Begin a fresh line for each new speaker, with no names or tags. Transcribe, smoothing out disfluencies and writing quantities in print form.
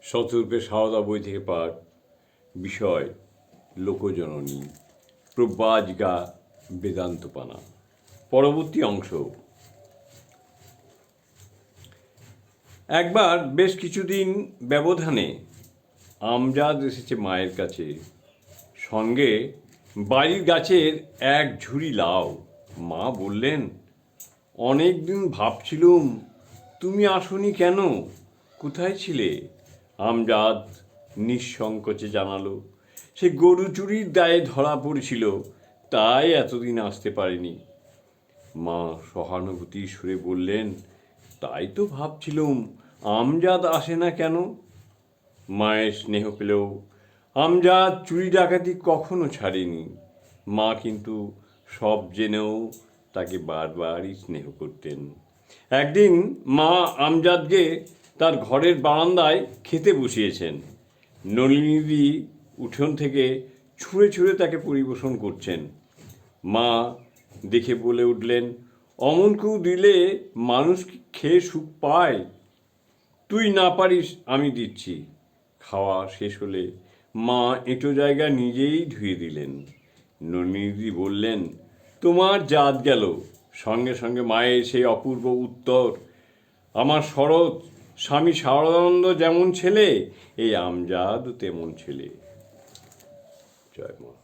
শতরূপে সারদা বই থেকে পাঠ। বিষয় লোকজননী। প্রব্রাজিকা বেদান্তপানা। পরবর্তী অংশ। একবার বেশ কিছুদিন ব্যবধানে আমজাদ এসেছে মায়ের কাছে, সঙ্গে বাড়ির গাছের এক ঝুড়ি লাউ। মা বললেন, অনেক দিন ভাবছিলুম তুমি আসনি কেন, কোথায় ছিলে? আমজাদ নিঃসংকোচে জানালো, সে গরু চুরির দায়ে ধরা পড়েছিল, তাই এতদিন আসতে পারেনি। মা সহানুভূতির সুরে বললেন, তাই তো ভাবছিলুম আমজাদ আসে না কেন। মায়ের স্নেহ পেলেও আমজাদ চুরি ডাকাতি কখনো ছাড়েনি। মা কিন্তু সব জেনেও তাকে বারবারই স্নেহ করতেন। একদিন মা আমজাদকে তার ঘরের বারান্দায় খেতে বসিয়েছেন। নলিনীদি উঠোন থেকে ছুঁড়ে ছুঁড়ে তাকে পরিবেশন করছেন। মা দেখে বলে উঠলেন, অমনকেও দিলে মানুষ কি খেয়ে সুখ পায়? তুই না পারিস, আমি দিচ্ছি। খাওয়া শেষ হলে মা এঁটো জায়গা নিজেই ধুয়ে দিলেন। ননিদি বললেন, তোমার জাত গেল। সঙ্গে সঙ্গে মায়ের সেই অপূর্ব উত্তর, আমার শরৎ স্বামী সারদানন্দ যেমন ছেলে, এই আমজাদ তেমন ছেলে। জয় মা।